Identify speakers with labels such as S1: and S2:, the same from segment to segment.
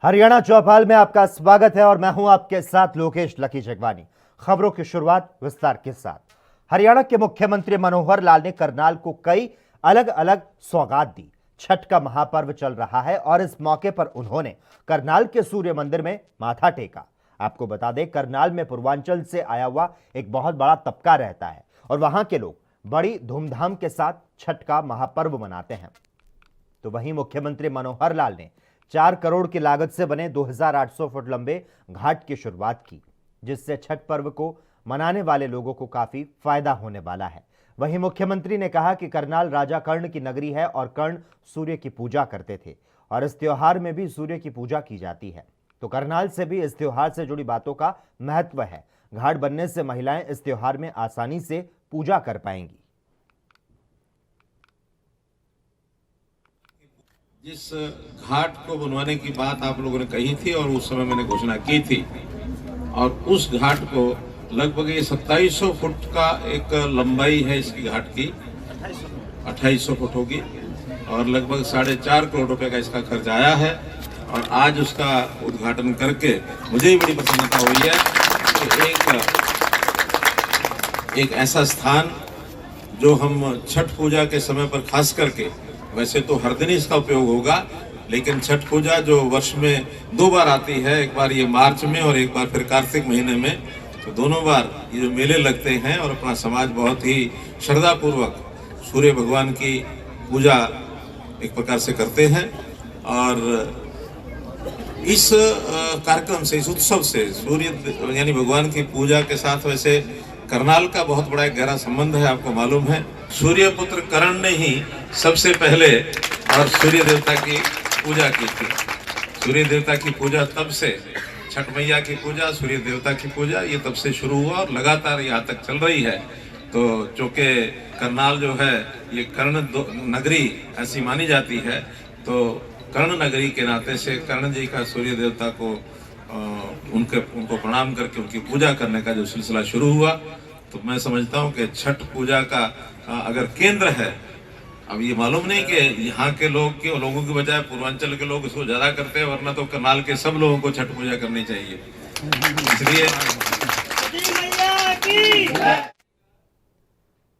S1: हरियाणा चौपाल में आपका स्वागत है और मैं हूं आपके साथ लोकेश लकी जगवानी। खबरों की शुरुआत विस्तार के साथ। हरियाणा के मुख्यमंत्री मनोहर लाल ने करनाल को कई अलग अलग सौगात दी। छठ का महापर्व चल रहा है और इस मौके पर उन्होंने करनाल के सूर्य मंदिर में माथा टेका। आपको बता दें, करनाल में पूर्वांचल से आया हुआ एक बहुत बड़ा तबका रहता है और वहां के लोग बड़ी धूमधाम के साथ छठ का महापर्व मनाते हैं। तो वहीं मुख्यमंत्री मनोहर लाल ने 4 करोड़ की लागत से बने 2800 फुट लंबे घाट की शुरुआत की, जिससे छठ पर्व को मनाने वाले लोगों को काफी फायदा होने वाला है। वहीं मुख्यमंत्री ने कहा कि करनाल राजा कर्ण की नगरी है और कर्ण सूर्य की पूजा करते थे और इस त्योहार में भी सूर्य की पूजा की जाती है। तो करनाल से भी इस त्योहार से जुड़ी बातों का महत्व है। घाट बनने से महिलाएं इस त्योहार में आसानी से पूजा कर पाएंगी।
S2: जिस घाट को बनवाने की बात आप लोगों ने कही थी और उस समय मैंने घोषणा की थी, और उस घाट को लगभग ये 2700 फुट का एक लंबाई है इसकी घाट की, 2800 फुट होगी और लगभग 4.5 करोड़ रुपए का इसका खर्च आया है। और आज उसका उद्घाटन करके मुझे भी बड़ी प्रसन्नता हुई है कि एक ऐसा स्थान जो हम छठ पूजा के समय पर खास करके, वैसे तो हर दिन इसका उपयोग होगा, लेकिन छठ पूजा जो वर्ष में 2 बार आती है, एक बार ये मार्च में और एक बार फिर कार्तिक महीने में, तो दोनों बार ये जो मेले लगते हैं और अपना समाज बहुत ही श्रद्धा पूर्वक सूर्य भगवान की पूजा एक प्रकार से करते हैं। और इस कार्यक्रम से, इस उत्सव से सूर्य यानी भगवान की पूजा के साथ वैसे करनाल का बहुत बड़ा एक गहरा संबंध है। आपको मालूम है, सूर्य पुत्र कर्ण ने ही सबसे पहले और सूर्य देवता की पूजा की थी। सूर्य देवता की पूजा तब से, छठ मैया की पूजा, सूर्य देवता की पूजा, ये तब से शुरू हुआ और लगातार यहाँ तक चल रही है। तो चूंकि करनाल जो है ये कर्ण नगरी ऐसी मानी जाती है, तो कर्ण नगरी के नाते से कर्ण जी का सूर्य देवता को उनको प्रणाम करके उनकी पूजा करने का जो सिलसिला शुरू हुआ, तो मैं समझता हूँ कि छठ पूजा का अगर केंद्र है, अब ये मालूम नहीं कि यहाँ के लोगों की बजाय पूर्वांचल के लोग इसको ज्यादा करते हैं, वरना तो करनाल के सब लोगों को छठ पूजा करनी चाहिए। इसलिए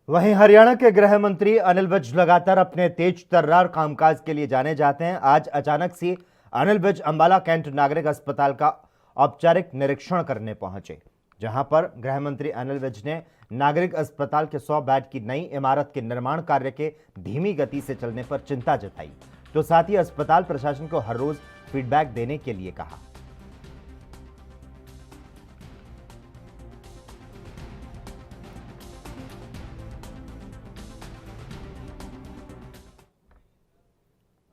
S1: वहीं हरियाणा के गृह मंत्री अनिल विज लगातार अपने तेज तर्रार कामकाज के लिए जाने जाते हैं। आज अचानक से अनिल विज अंबाला कैंट नागरिक अस्पताल का औपचारिक निरीक्षण करने पहुंचे, जहां पर गृह मंत्री अनिल विज ने नागरिक अस्पताल के 100 बेड की नई इमारत के निर्माण कार्य के धीमी गति से चलने पर चिंता जताई, तो साथ ही अस्पताल प्रशासन को हर रोज फीडबैक देने के लिए कहा।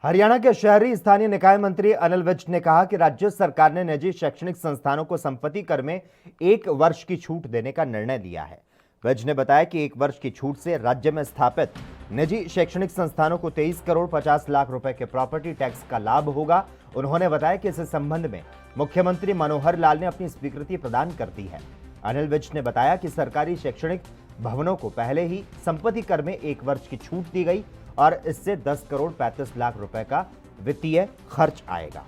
S1: हरियाणा के शहरी स्थानीय निकाय मंत्री अनिल विज ने कहा कि राज्य सरकार ने निजी शैक्षणिक संस्थानों को संपत्ति कर में 1 वर्ष की छूट देने का निर्णय लिया है। विज ने बताया कि 1 वर्ष की छूट से राज्य में स्थापित निजी शैक्षणिक संस्थानों को 23 करोड़ 50 लाख रुपए के प्रॉपर्टी टैक्स का लाभ होगा। उन्होंने बताया कि इस संबंध में मुख्यमंत्री मनोहर लाल ने अपनी स्वीकृति प्रदान कर दी है। अनिल विज ने बताया कि सरकारी शैक्षणिक भवनों को पहले ही संपत्ति कर में 1 वर्ष की छूट दी गई और इससे 10 करोड़ 35 लाख रुपए का वित्तीय खर्च आएगा।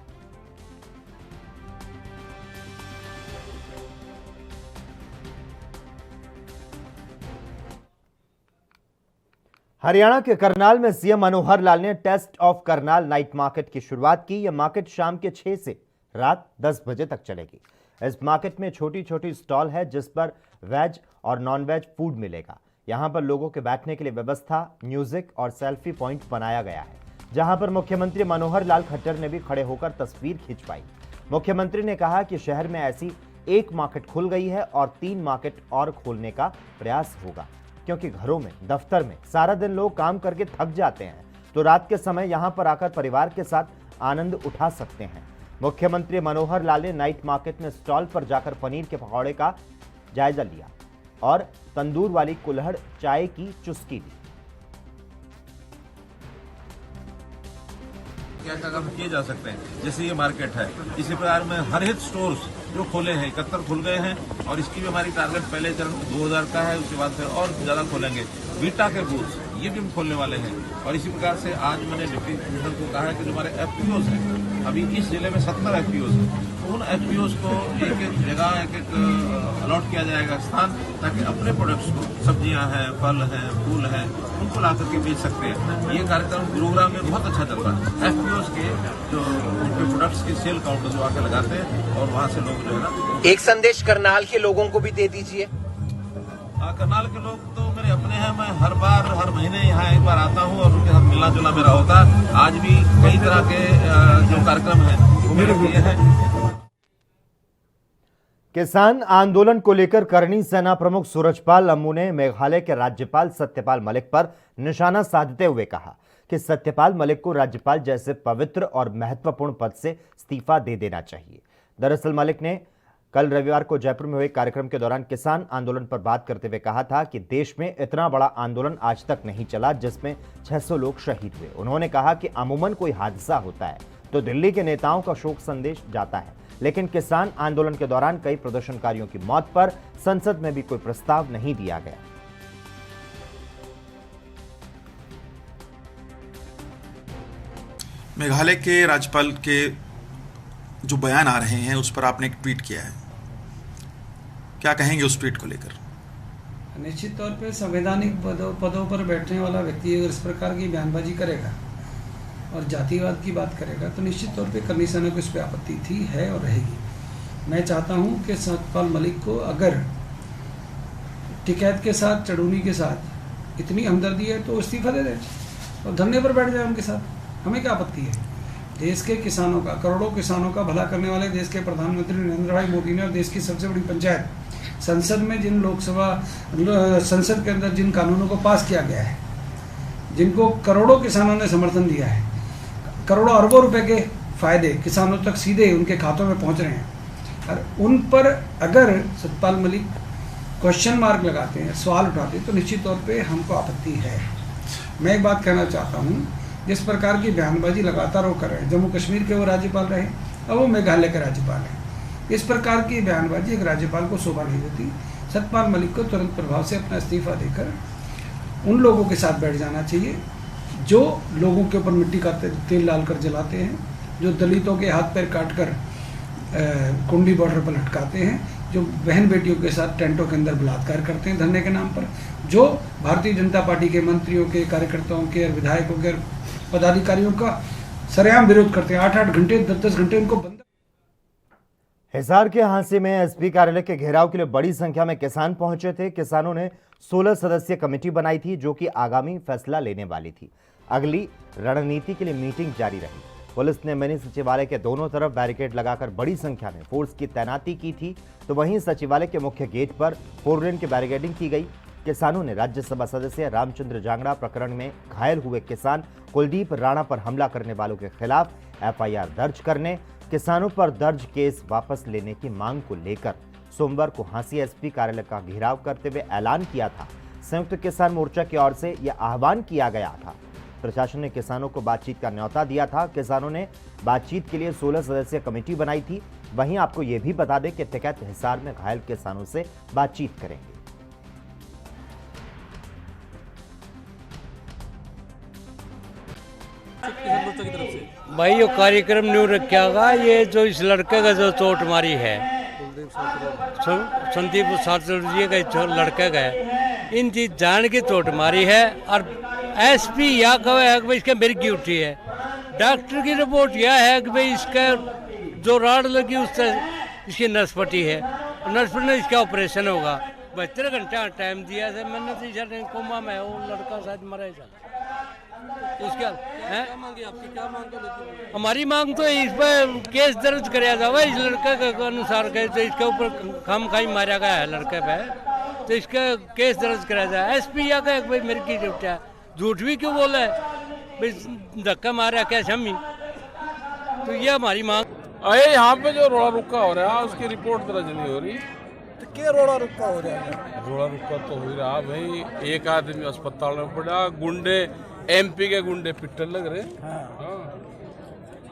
S1: हरियाणा के करनाल में सीएम मनोहर लाल ने taste of Karnal night market की शुरुआत की। यह मार्केट शाम के 6 से रात 10 बजे तक चलेगी। इस मार्केट में छोटी छोटी स्टॉल है जिस पर वेज और नॉन वेज फूड मिलेगा। यहां पर लोगों के बैठने के लिए व्यवस्था, म्यूजिक और सेल्फी पॉइंट बनाया गया है, जहां पर मुख्यमंत्री मनोहर लाल खट्टर ने भी खड़े होकर तस्वीर खिंचवाई। मुख्यमंत्री ने कहा कि शहर में ऐसी एक मार्केट खुल गई है और 3 मार्केट और खोलने का प्रयास होगा, क्योंकि घरों में, दफ्तर में सारा दिन लोग काम करके थक जाते हैं, तो रात के समय यहां पर आकर परिवार के साथ आनंद उठा सकते हैं। मुख्यमंत्री मनोहर लाल ने नाइट मार्केट में स्टॉल पर जाकर पनीर के पकौड़े का जायजा लिया और तंदूर वाली कुल्हड़ चाय की चुस्की ली।
S2: क्या क्या काम किए जा सकते हैं, जैसे ये मार्केट है, इसी प्रकार में हर हित स्टोर्स जो खोले हैं 71 खुल गए हैं और इसकी भी हमारी टारगेट पहले चरण 2000 का है, उसके बाद फिर और ज्यादा खोलेंगे। वीटा के बूथ ये भी हम खोलने वाले हैं और इसी प्रकार से आज मैंने डिप्टी कमिश्नर को कहा है कि जो हमारे एफपीओज हैं, अभी इस जिले में 70 एफपीओज हैं, उन एफपीओज को एक एक जगह एक एक अलॉट किया जाएगा स्थान, ताकि अपने प्रोडक्ट्स को, सब्जियां हैं, फल हैं, फूल हैं, उनको ला करके बेच सकते हैं। ये कार्यक्रम गुरुग्राम में बहुत अच्छा चल रहा है। एफपीओज के जो उनके प्रोडक्ट्स के सेल काउंटर जो आकर लगाते हैं और वहाँ से लोग जो है ना।
S3: एक संदेश करनाल के लोगों को भी दे दीजिए।
S2: करनाल के लोग तो मेरे अपने हैं, मैं हर महीने यहाँ एक बार आता हूँ और उनके साथ मिलना जुलना मेरा होता है। आज भी कई तरह के जो कार्यक्रम हैं वो मेरे लिए हैं।
S1: किसान आंदोलन को लेकर करणी सेना प्रमुख सूरजपाल अम्मू ने मेघालय के राज्यपाल सत्यपाल मलिक पर निशाना साधते हुए कहा कि सत्यपाल मलिक को राज्यपाल जैसे पवित्र और महत्वपूर्ण पद से इस्तीफा दे देना चाहिए। दरअसल मलिक ने कल रविवार को जयपुर में हुए कार्यक्रम के दौरान किसान आंदोलन पर बात करते हुए कहा था कि देश में इतना बड़ा आंदोलन आज तक नहीं चला जिसमें 600 लोग शहीद हुए। उन्होंने कहा कि अमूमन कोई हादसा होता है तो दिल्ली के नेताओं का शोक संदेश जाता है, लेकिन किसान आंदोलन के दौरान कई प्रदर्शनकारियों की मौत पर संसद में भी कोई प्रस्ताव नहीं दिया गया।
S4: मेघालय के राज्यपाल के जो बयान आ रहे हैं उस पर आपने एक ट्वीट किया है, क्या कहेंगे उस ट्वीट को लेकर?
S5: निश्चित तौर पे संवैधानिक पदों पर बैठने वाला व्यक्ति अगर इस प्रकार की बयानबाजी करेगा और जातिवाद की बात करेगा तो निश्चित तौर पे करनी सेना को इस पर आपत्ति थी, है और रहेगी। मैं चाहता हूं कि सत्यपाल मलिक को अगर टिकैत के साथ, चढ़ूनी के साथ इतनी हमदर्दी है तो इस्तीफा दे दें और धरने पर बैठ जाए उनके साथ। हमें क्या आपत्ति है? देश के किसानों का, करोड़ों किसानों का भला करने वाले देश के प्रधानमंत्री नरेंद्र भाई मोदी ने और देश की सबसे बड़ी पंचायत संसद में जिन संसद के अंदर जिन कानूनों को पास किया गया है, जिनको करोड़ों किसानों ने समर्थन दिया है, करोड़ों अरबों रुपए के फायदे किसानों तक सीधे उनके खातों में पहुंच रहे हैं, और उन पर अगर सत्यपाल मलिक क्वेश्चन मार्क लगाते हैं, सवाल उठाते हैं तो निश्चित तौर पे हमको आपत्ति है। मैं एक बात कहना चाहता हूँ, जिस प्रकार की बयानबाजी लगातार वो कर रहे हैं, जम्मू कश्मीर के वो राज्यपाल रहे, अब वो मेघालय के राज्यपाल हैं, इस प्रकार की बयानबाजी एक राज्यपाल को शोभा नहीं देती। सत्यपाल मलिक को तुरंत प्रभाव से अपना इस्तीफा देकर उन लोगों के साथ बैठ जाना चाहिए जो लोगों के ऊपर मिट्टी का तेल डालकर जलाते हैं, जो दलितों के हाथ पैर काट कर कुंडी बॉर्डर पर लटकाते हैं, जो बहन बेटियों के साथ टेंटों के अंदर बलात्कार करते हैं धरने के नाम पर, जो भारतीय जनता पार्टी के मंत्रियों के, कार्यकर्ताओं के, विधायकों के, पदाधिकारियों का सरेआम विरोध करते हैं। 8-8 घंटे, 10-10 घंटे उनको बंद।
S1: हिसार के हांसी में एसपी कार्यालय के घेराव के लिए बड़ी संख्या में किसान पहुंचे थे। किसानों ने 16 सदस्यीय कमेटी बनाई थी जो कि आगामी फैसला लेने वाली थी। अगली रणनीति के लिए मीटिंग जारी रही। पुलिस ने मिनी सचिवालय के दोनों तरफ बैरिकेड लगाकर बड़ी संख्या में फोर्स की तैनाती की थी, तो वहीं सचिवालय के मुख्य गेट पर 4 लेन की बैरिकेडिंग की गई। किसानों ने राज्यसभा सदस्य रामचंद्र जांगड़ा प्रकरण में घायल हुए किसान कुलदीप राणा पर हमला करने वालों के खिलाफ एफआईआर दर्ज करने, किसानों पर दर्ज केस वापस लेने की मांग को लेकर सोमवार को हांसी एसपी कार्यालय का घेराव करते हुए ऐलान किया था। संयुक्त किसान मोर्चा की ओर से यह आह्वान किया गया था। प्रशासन ने किसानों को बातचीत का न्योता दिया था। किसानों ने बातचीत के लिए 16 सदस्यीय कमेटी बनाई थी। वहीं आपको यह भी बता दें कि टिकैत हिसार में घायल किसानों से बातचीत करेंगे।
S6: भाई ये कार्यक्रम न्यू रखेगा, ये जो इस लड़के का जो चोट मारी है संदीप सातुर्जी का जो लड़के का है, इन चीज जान की चोट मारी है और एसपी या कहे है कि भाई इसके मिर्गी उठी है। डॉक्टर की रिपोर्ट यह है कि भाई इसका जो राड लगी उससे इसकी नस फटी है, नस फटने इसका ऑपरेशन होगा। 72 घंटा टाइम दिया था मैंने, तो कोमा में वो लड़का शायद मरा है। उसका हमारी मांग तो इस पर केस दर्ज कराया जाए इस लड़के के अनुसार के, तो इसके ऊपर खामखाई मारा गया है लड़के पे, तो इसका केस दर्ज कराया जाए। एसपी या कहे भाई मेरी की ड्यूटी है, झूठ भी क्यों बोला है। भाई धक्का मारा कैसे हम ही, तो ये हमारी मांग।
S7: अरे यहाँ पे जो रोड़ा रुक्का हो रहा है उसकी रिपोर्ट दर्ज नहीं हो रही।
S8: तो क्या रोड़ा रुक्का हो रहा है?
S7: रोड़ा रुक्का तो हो ही रहा भाई, एक आदमी अस्पताल में पड़ा, गुंडे MP के गुंडे पिट्टल लग रहे हैं। हाँ।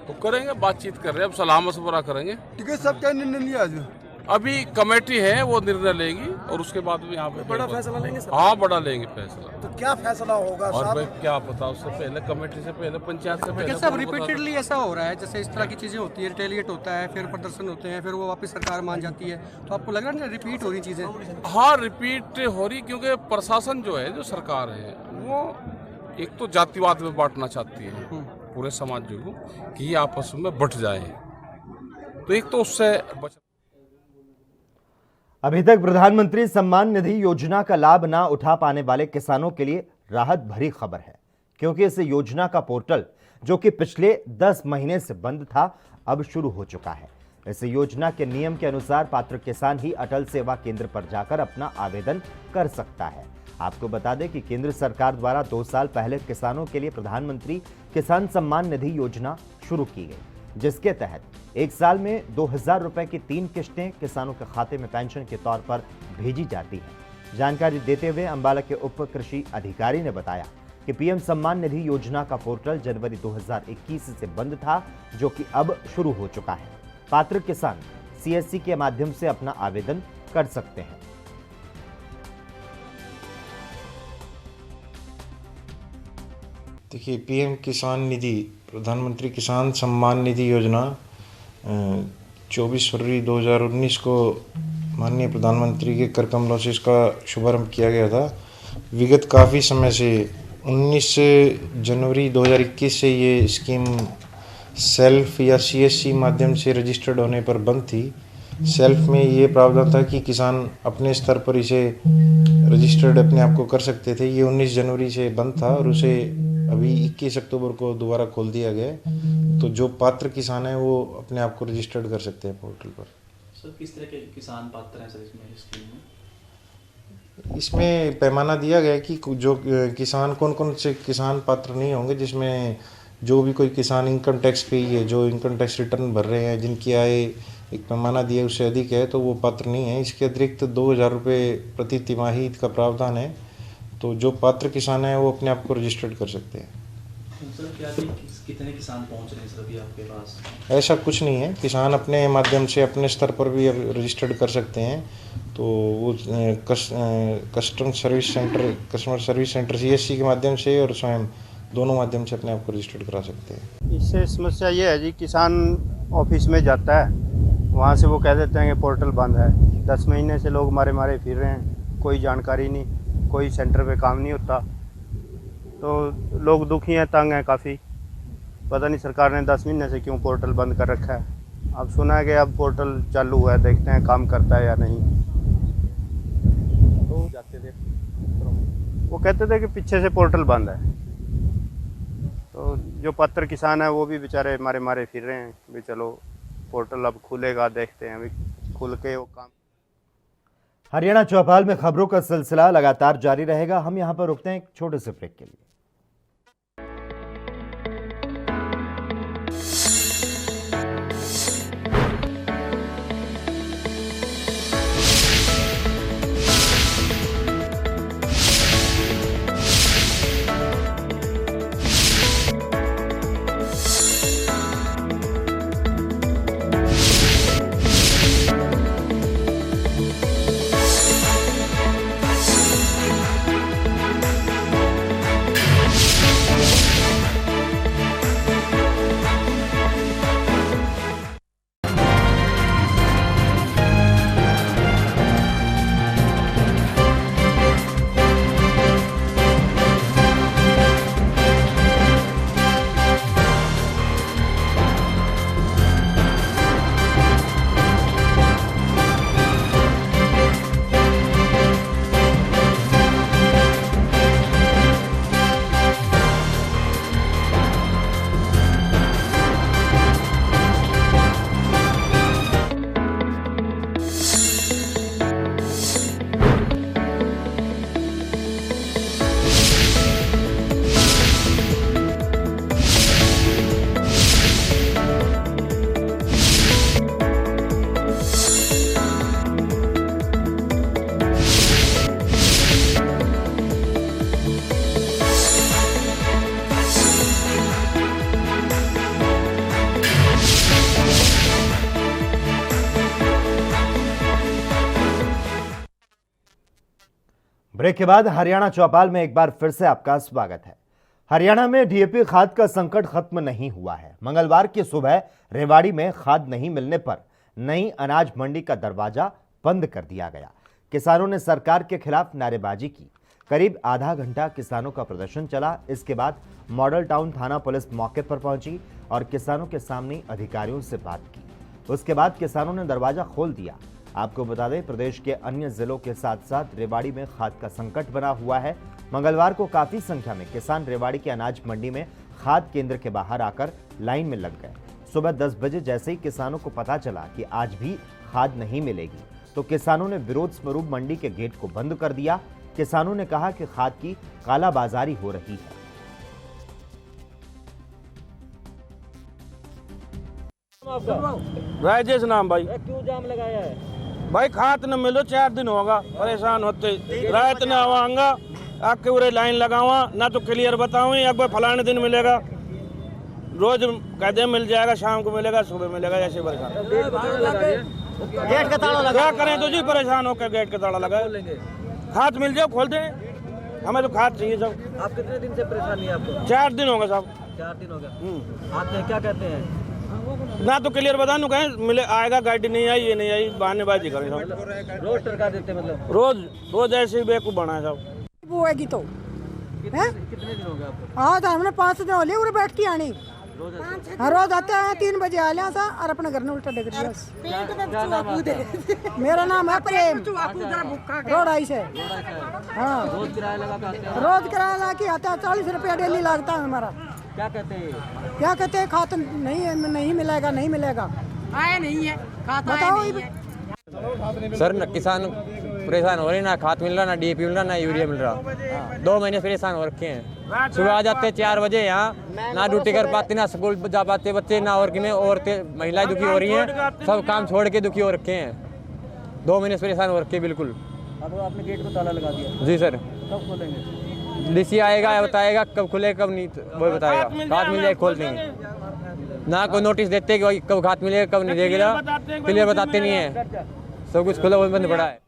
S7: तो करेंगे, बातचीत कर रहे हैं, अब सलाह मशवरा करेंगे।
S8: टिकट सब क्या निर्णय लिया आज?
S7: अभी कमेटी है वो निर्णय लेगी और उसके बाद में यहाँ पे
S8: बड़ा फैसला लेंगे सर?
S7: हाँ, बड़ा लेंगे फैसला।
S8: तो क्या फैसला होगा
S7: और
S8: साहब?
S7: भाई क्या पता, उससे पहले कमेटी से पहले, पंचायत से पहले।
S9: सब रिपीटेडली ऐसा हो रहा है, जैसे इस तरह की चीज़ें होती है, रिटेलिएट होता है, फिर प्रदर्शन होते हैं, फिर वो वापस सरकार मान जाती है, तो आपको लग रहा है ना रिपीट हो रही चीज़ें?
S7: हाँ, रिपीट हो रही, क्योंकि प्रशासन जो है, जो सरकार है, वो एक तो जातिवाद में बांटना चाहती है पूरे समाज को, कि ये आपस में बट जाए, तो एक तो उससे
S1: अभी तक प्रधानमंत्री सम्मान निधि योजना का लाभ ना उठा पाने वाले किसानों के लिए राहत भरी खबर है, क्योंकि इस योजना का पोर्टल जो कि पिछले 10 महीने से बंद था, अब शुरू हो चुका है। इस योजना के नियम के अनुसार पात्र किसान ही अटल सेवा केंद्र पर जाकर अपना आवेदन कर सकता है। आपको बता दें कि केंद्र सरकार द्वारा 2 साल पहले किसानों के लिए प्रधानमंत्री किसान सम्मान निधि योजना शुरू की गई, जिसके तहत 1 साल में 2000 रुपए की 3 किश्तें किसानों के खाते में पेंशन के तौर पर भेजी जाती है। जानकारी देते हुए अंबाला के उप कृषि अधिकारी ने बताया कि पीएम सम्मान निधि योजना का पोर्टल जनवरी 2021 से बंद था, जो कि अब शुरू हो चुका है। पात्र किसान CSC के माध्यम से अपना आवेदन कर सकते हैं।
S10: देखिए, PM किसान निधि, प्रधानमंत्री किसान सम्मान निधि योजना 24 फरवरी 2019 को माननीय प्रधानमंत्री के कर कमलों से इसका शुभारंभ किया गया था। विगत काफ़ी समय से 19 जनवरी 2021 से ये स्कीम सेल्फ या CSC माध्यम से रजिस्टर्ड होने पर बंद थी। सेल्फ में ये प्रावधान था कि किसान अपने स्तर पर इसे रजिस्टर्ड अपने आप को कर सकते थे। ये 19 जनवरी से बंद था और उसे अभी 21 अक्टूबर को दोबारा खोल दिया गया। तो जो पात्र किसान हैं वो अपने आप को रजिस्टर्ड कर सकते हैं पोर्टल पर।
S11: सर, किस तरह के किसान पात्र हैं सर इसमें, स्कीम में?
S10: इसमें पैमाना दिया गया है कि जो किसान, कौन कौन से किसान पात्र नहीं होंगे, जिसमें जो भी कोई किसान इनकम टैक्स पे ही है, जो इनकम टैक्स रिटर्न भर रहे हैं, जिनकी आय एक पैमाना दिया उससे अधिक है, तो वो पात्र नहीं है। इसके अतिरिक्त 2000 रुपये प्रति तिमाही का प्रावधान है। तो जो पात्र किसान हैं वो अपने आप को रजिस्टर्ड कर सकते हैं।
S11: सर, क्या कितने किसान पहुंच रहे हैं सर अभी आपके पास?
S10: ऐसा कुछ नहीं है, किसान अपने माध्यम से अपने स्तर पर भी रजिस्टर्ड कर सकते हैं। तो वो कस्टमर सर्विस सेंटर CSC के माध्यम से और स्वयं दोनों माध्यम से अपने आप को रजिस्टर्ड करा सकते हैं।
S12: इससे समस्या ये है जी, किसान ऑफिस में जाता है, वहाँ से वो कह देते हैं कि पोर्टल बंद है। 10 महीने से लोग मारे फिर रहे हैं, कोई जानकारी नहीं, कोई सेंटर पे काम नहीं होता, तो लोग दुखी हैं, तंग हैं काफ़ी। पता नहीं सरकार ने 10 महीने से क्यों पोर्टल बंद कर रखा है। अब सुना है कि अब पोर्टल चालू हुआ है, देखते हैं काम करता है या नहीं। तो जाते थे, वो कहते थे कि पीछे से पोर्टल बंद है। तो जो पात्र किसान है वो भी बेचारे मारे फिर रहे हैं भी चलो पोर्टल अब खुलेगा, देखते हैं, अभी खुल के वो काम।
S1: हरियाणा चौपाल में खबरों का सिलसिला लगातार जारी रहेगा। हम यहां पर रुकते हैं एक छोटे से ब्रेक के लिए। ब्रेक के बाद हरियाणा चौपाल में एक बार फिर से आपका स्वागत है। हरियाणा में डीएपी खाद का संकट खत्म नहीं हुआ है। मंगलवार की सुबह रेवाड़ी में खाद नहीं मिलने पर नई अनाज मंडी का दरवाजा बंद कर दिया गया। किसानों ने सरकार के खिलाफ नारेबाजी की। करीब आधा घंटा किसानों का प्रदर्शन चला। इसके बाद मॉडल टाउन थाना पुलिस मौके पर पहुंची और किसानों के सामने अधिकारियों से बात की। उसके बाद किसानों ने दरवाजा खोल दिया। आपको बता दें, प्रदेश के अन्य जिलों के साथ साथ रेवाड़ी में खाद का संकट बना हुआ है। मंगलवार को काफी संख्या में किसान रेवाड़ी के अनाज मंडी में खाद केंद्र के बाहर आकर लाइन में लग गए। सुबह 10 बजे जैसे ही किसानों को पता चला कि आज भी खाद नहीं मिलेगी, तो किसानों ने विरोध स्वरूप मंडी के गेट को बंद कर दिया। किसानों ने कहा कि खाद की कालाबाजारी हो रही है।
S8: राजेश नाम भाई।
S11: क्यों जाम लगाया है?
S8: भाई खाद न मिलो 4 दिन होगा, परेशान होते रात न आवांगा आके उरे लाइन लगावा ना तो क्लियर बताऊँ एक बार फलाने दिन मिलेगा, रोज कहते मिल जाएगा, शाम को मिलेगा, सुबह मिलेगा, ऐसे परेशान।
S11: गेट का ताला लगा,
S8: क्या करें तो जी परेशान होकर गेट का ताला लगा। खाद मिल जाओ खोल दें, हमें तो खाद चाहिए सब।
S11: आप कितने दिन से परेशानी है आपको?
S8: 4 दिन होगा साहब।
S11: 4 दिन हो गया। आप क्या कहते हैं?
S8: ना तो क्लियर बता दू कहें मिले आएगा, गाड़ी नहीं आई, ये नहीं आई, बहानेबाजी करें सब।
S11: रोज टरका देते मतलब?
S8: रोज ऐसे ही बेवकूफ बना है सब।
S13: वो है तो
S11: कितने दिन हो गए आपको?
S13: हाँ तो हमने 5 दिन हो लिए उरे बैठती आनी। रोज आते हैं 3 बजे आ लिया था और अपने घर में उल्टा डग दिया। मेरा नाम है प्रेम, रोड आई से। हाँ
S11: रोज किराया लगा के?
S13: रोज किराया ला के आता है, 40 रुपया डेली लगता है हमारा।
S11: क्या कहते हैं?
S13: क्या कहते हैं? खाद नहीं मिलेगा, नहीं मिलेगा, आया नहीं है बताओ।
S14: सर किसान परेशान हो रहे, ना खाद मिल रहा, ना डीएपी मिल रहा, ना यूरिया मिल रहा। 2 महीने परेशान हो रखे हैं। सुबह आ जाते 4 बजे यहाँ, ना ड्यूटी कर पाते, ना स्कूल जा पाते बच्चे, ना और में औरतें महिलाएं दुखी हो रही हैं, सब काम छोड़ के दुखी हो रखे हैं। 2 महीने से परेशान हो रखे हैं बिल्कुल।
S11: अब आपने गेट को ताला लगा दिया?
S14: जी सर।
S11: कब खोलेंगे?
S14: डीसी आएगा, बताएगा कब खुले कब नहीं, वो बताएगा। खाद मिल जाए खोल देंगे, ना कोई नोटिस देते कि कब खाद मिलेगा कब नहीं देगा, क्लियर बताते नहीं है, सब कुछ खुला बंद पड़ा है।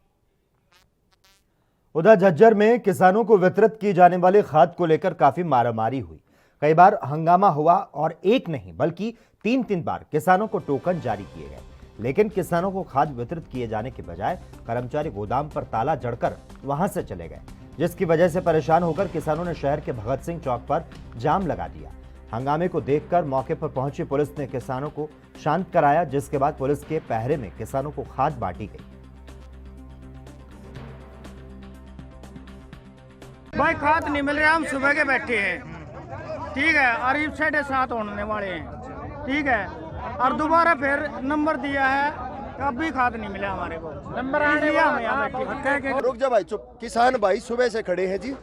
S1: उधर झज्जर में किसानों को वितरित की जाने वाली खाद को लेकर काफी मारामारी हुई। कई बार हंगामा हुआ और एक नहीं बल्कि 3 बार किसानों को टोकन जारी किए गए, लेकिन किसानों को खाद वितरित किए जाने के बजाय कर्मचारी गोदाम पर ताला जड़कर वहां से चले गए, जिसकी वजह से परेशान होकर किसानों ने शहर के भगत सिंह चौक पर जाम लगा दिया। हंगामे को देखकर मौके पर पहुंची पुलिस ने किसानों को शांत कराया, जिसके बाद पुलिस के पहरे में किसानों को खाद बांटी गई।
S8: भाई खाद नहीं मिल रहा, हम सुबह के बैठे हैं, ठीक है, और 7:30 होने वाले हैं, ठीक है, और दोबारा फिर नंबर दिया है, अब भी खाद नहीं मिला हमारे को। नंबर
S15: रुक जा भाई, चुप। किसान भाई सुबह से खड़े हैं जी।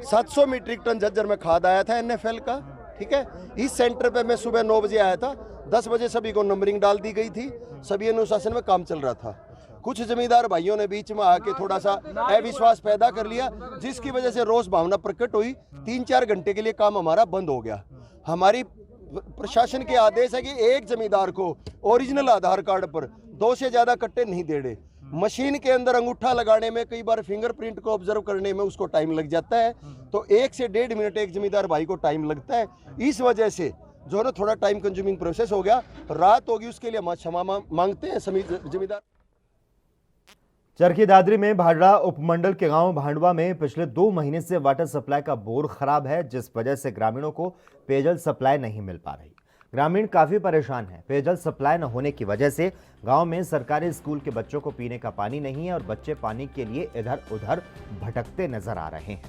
S15: 700 मीट्रिक टन झज्जर में खाद आया था एनएफएल का, ठीक है। इस सेंटर पे मैं सुबह 9 बजे आया था, 10 बजे सभी को नंबरिंग डाल दी गई थी, सभी अनुशासन में काम चल रहा था। कुछ जमींदार भाइयों ने बीच में आके थोड़ा सा अविश्वास पैदा कर लिया, जिसकी वजह से रोष भावना प्रकट हुई। 3-4 घंटे के लिए काम हमारा बंद हो गया। हमारी प्रशासन के आदेश है कि एक जमींदार को ओरिजिनल आधार कार्ड पर 2 से ज्यादा कट्टे नहीं देने। मशीन के अंदर अंगूठा लगाने में, कई बार फिंगरप्रिंट को ऑब्जर्व करने में उसको टाइम लग जाता है, तो 1 से 1.5 मिनट एक जमींदार भाई को टाइम लगता है। इस वजह से जो ना थोड़ा टाइम कंज्यूमिंग प्रोसेस हो गया, रात होगी, उसके लिए हम क्षमा मांगते हैं सभी जमींदार।
S1: चरखी दादरी में भाडड़ा उपमंडल के गांव भांडवा में पिछले 2 महीने से वाटर सप्लाई का बोर खराब है, जिस वजह से ग्रामीणों को पेयजल सप्लाई नहीं मिल पा रही। ग्रामीण काफी परेशान हैं। पेयजल सप्लाई न होने की वजह से गांव में सरकारी स्कूल के बच्चों को पीने का पानी नहीं है और बच्चे पानी के लिए इधर उधर भटकते नजर आ रहे हैं।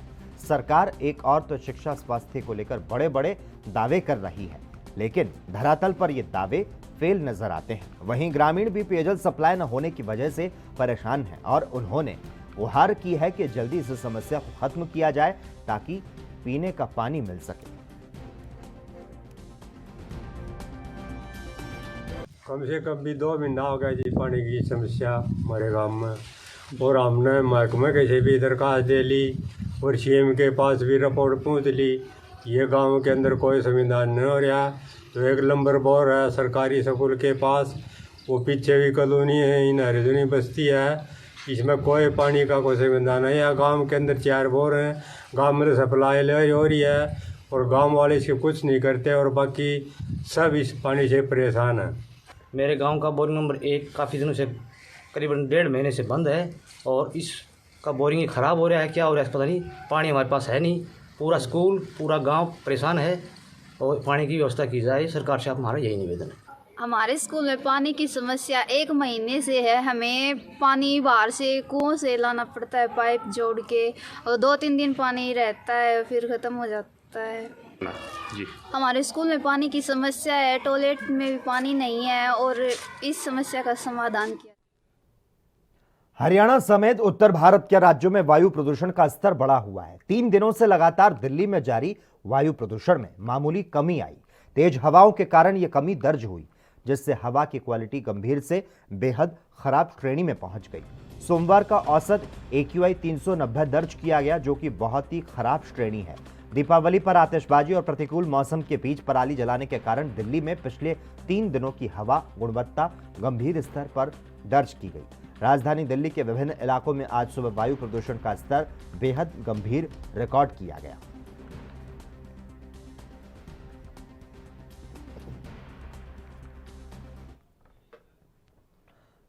S1: सरकार एक और तो शिक्षा स्वास्थ्य को लेकर बड़े बड़े दावे कर रही है, लेकिन धरातल पर ये दावे फेल नजर आते हैं। वहीं ग्रामीण भी पेयजल सप्लाई न होने की वजह से परेशान हैं और उन्होंने गुहार की है कि जल्दी इस समस्या को खत्म किया जाए ताकि पीने का पानी मिल सके।
S16: कम से कम भी 2 महीना हो गया जी पानी की समस्या हमारे गांव में, और हमने महकमे कैसे भी दरखास्त दे ली और सीएम के पास भी रिपोर्ट पहुँच ली। ये गांव के अंदर कोई समाधान नहीं हो रहा। तो 1 नंबर बोर है सरकारी स्कूल के पास, वो पीछे भी कॉलोनी है, इन हरिजनी बस्ती है, इसमें कोई पानी का कोई सुविधा नहीं है। गांव के अंदर 4 बोर हैं, गांव में तो सप्लाई हो रही है और गांव वाले इसके कुछ नहीं करते और बाकी सब इस पानी से परेशान हैं।
S17: मेरे गांव का बोरिंग नंबर 1 काफ़ी दिनों से करीबन 1.5 महीने से बंद है और इसका बोरिंग ही ख़राब हो रहा है, क्या हो रहा है पता नहीं। पानी हमारे पास है नहीं, पूरा स्कूल पूरा गांव परेशान है और पानी की व्यवस्था की जाए सरकार से, आप हमारा यही निवेदन है।
S18: हमारे स्कूल में पानी की समस्या 1 महीने से है। हमें पानी बाहर से कुओं से लाना पड़ता है पाइप जोड़ के, और 2-3 दिन पानी रहता है फिर ख़त्म हो जाता है जी। हमारे स्कूल में पानी की समस्या है, टॉयलेट में भी पानी नहीं है और इस समस्या का समाधान किया।
S1: हरियाणा समेत उत्तर भारत के राज्यों में वायु प्रदूषण का स्तर बढ़ा हुआ है। 3 दिनों से लगातार दिल्ली में जारी वायु प्रदूषण में मामूली कमी आई। तेज हवाओं के कारण यह कमी दर्ज हुई, जिससे हवा की क्वालिटी गंभीर से बेहद खराब श्रेणी में पहुंच गई। सोमवार का औसत AQI 390 दर्ज किया गया, जो कि बहुत ही खराब श्रेणी है। दीपावली पर आतिशबाजी और प्रतिकूल मौसम के बीच पराली जलाने के कारण दिल्ली में पिछले 3 दिनों की हवा गुणवत्ता गंभीर स्तर पर दर्ज की गई। राजधानी दिल्ली के विभिन्न इलाकों में आज सुबह वायु प्रदूषण का स्तर बेहद गंभीर रिकॉर्ड किया गया।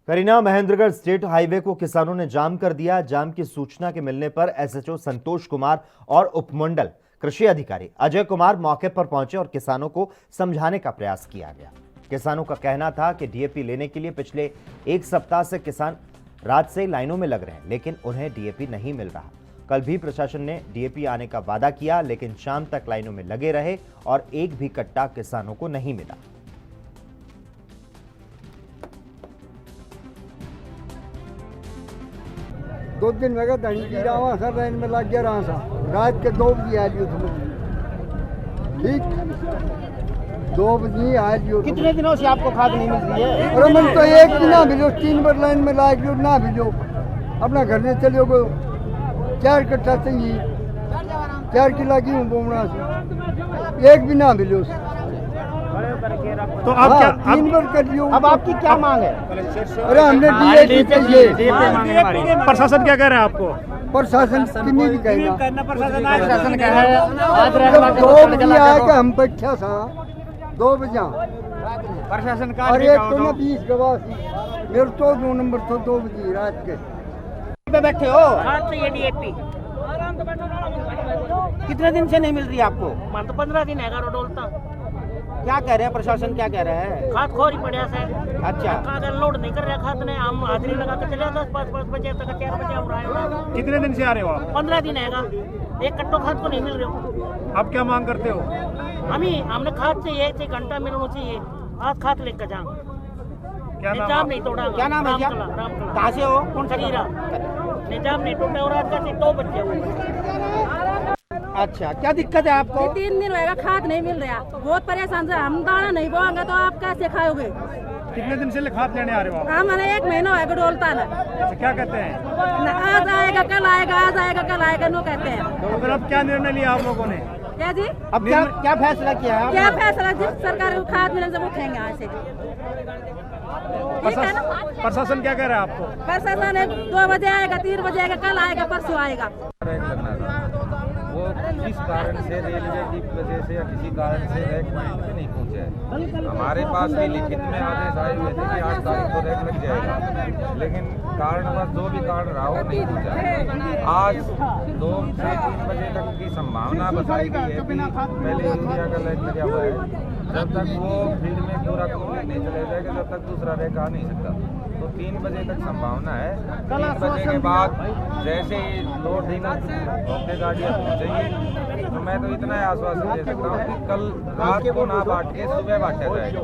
S1: करीना महेंद्रगढ़ स्टेट हाईवे को किसानों ने जाम कर दिया। जाम की सूचना के मिलने पर SHO संतोष कुमार और उपमंडल कृषि अधिकारी अजय कुमार मौके पर पहुंचे और किसानों को समझाने का प्रयास किया गया। किसानों का कहना था कि DAP लेने के लिए पिछले 1 सप्ताह से किसान रात से लाइनों में लग रहे हैं, लेकिन उन्हें DAP नहीं मिल रहा। कल भी प्रशासन ने DAP आने का वादा किया, लेकिन शाम तक लाइनों में लगे रहे और एक भी कट्टा किसानों को नहीं मिला।
S19: दो दिन में धनी पी रहा हूँ सर, लाइन में लग गया रहा था। रात के 2 बजे आ लियो ठीक, 2 बजे आ लियो।
S20: कितने दिनों से आपको खाद नहीं मिल रही है?
S19: अरे मन तो एक दिन ना मिलो, 3 बार लाइन में लाग लियो ना मिलो। अपना घर में चलियो गो, 4 कट्ठा चाहिए, 4 किलो की हूँ बोमना से, एक भी ना मिलो।
S20: तो आप क्या
S19: 3 बार कर लियो।
S20: अब आपकी क्या मांग है?
S19: अरे हमने DAP चाहिए।
S20: प्रशासन क्या कह रहा है आपको?
S19: प्रशासन किन्हीं भी कहेगा,
S20: प्रशासन क्या है? आज
S19: 2 बजे आएगा, हम बैठा था 2 बजे।
S20: प्रशासन का
S19: और एक तो ना 20 गवाह मेरे तो 2 नंबर तो 2 बजे रात के
S20: पे बैठे हो। DAP कितने दिन से नहीं मिल रही आपको?
S21: तो 15 दिन है डोलता।
S20: क्या कह रहे हैं प्रशासन, क्या कह रहा है?
S21: खाद खोरी पड़ा से।
S20: अच्छा,
S21: खाद लोड नहीं कर रहा खाद ने, हम हाजिरी लगा के चले 10-5 बजे तक, 4 बजे हो रहा है।
S20: कितने दिन से आ रहे हो आप?
S21: 15 दिन है, एक कट्टो खाद को नहीं मिल रहे हो।
S20: आप क्या मांग करते हो?
S21: हमने खाद चाहिए, 1 घंटा मिलना चाहिए। आज खाद लेकर जाऊँ,
S20: क्या
S21: निजाम नहीं तोड़ा।
S20: क्या नाम है? कहाँ से हो? कौन सा
S21: निजाम नहीं टूटा और आज का 2 बजे।
S20: अच्छा, क्या दिक्कत है आपको?
S22: 3 दिन होगा खाद नहीं मिल रहा, बहुत परेशान से। हम दाना नहीं बोएंगे तो आप कैसे खाओगे?
S20: कितने दिन से खाद लेने आ रहे हो आप?
S22: हमने 1 महीना है डोलता ना।
S20: अच्छा, क्या कहते हैं?
S22: आज आएगा कल आएगा, आज आएगा कल आएगा, नो कहते हैं।
S20: तो फिर अब क्या निर्णय लिया आप लोगों ने?
S22: क्या जी?
S20: अब क्या फैसला किया है?
S22: क्या फैसला? जिस सरकार को खाद मिले जब उठेंगे यहाँ से।
S20: प्रशासन क्या कह रहा है आपको?
S22: प्रशासन 2 बजे आएगा, 3 बजे आएगा, कल आएगा, परसों आएगा।
S23: वो किस कारण से रेलवे की वजह से या किसी कारण से रैक पॉइंट पे नहीं पहुंचे है। हमारे पास भी लिखित में आदेश आए हुए थे कि 8 तारीख को रैक लग जाएगा, लेकिन कारणवश जो भी कारण रहा वो नहीं पहुंचा। आज 2 से 3 बजे तक की संभावना बताई गई है कि पहले यूरिया का रैक लगा हुआ है। जब तक वो फील्ड में पूरा कंप्लीट नहीं चले जाएगा, जब तक दूसरा रैक आ नहीं सकता। तो 3 बजे तक संभावना है। 3 बजे के बाद जैसे ही लोड होकर गाड़ियाँ पहुँचेंगी, तो मैं तो इतना ही आश्वासन दे सकता हूँ कि कल रात को ना बांट के सुबह बांटा जाएगा।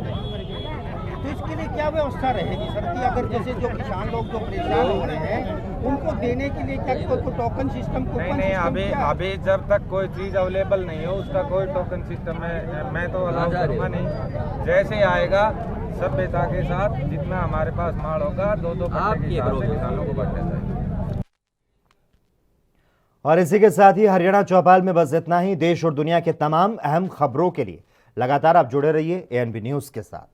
S20: तो इसके लिए क्या व्यवस्था रहेगी सर? कि अगर जैसे जो किसान लोग जो परेशान हो रहे हैं उनको देने के लिए क्या कोई टोकन सिस्टम?
S23: नहीं, अभी जब तक कोई चीज़ अवेलेबल नहीं हो उसका कोई टोकन सिस्टम है मैं तो अलाउ करूँगा नहीं। जैसे आएगा सभ्यता के साथ जितना हमारे पास माल होगा 2-2 कट्टे के हिसाब से किसानों को बांटा जाएगा।
S1: और इसी के साथ ही हरियाणा चौपाल में बस इतना ही। देश और दुनिया के तमाम अहम खबरों के लिए लगातार आप जुड़े रहिए ANB न्यूज के साथ।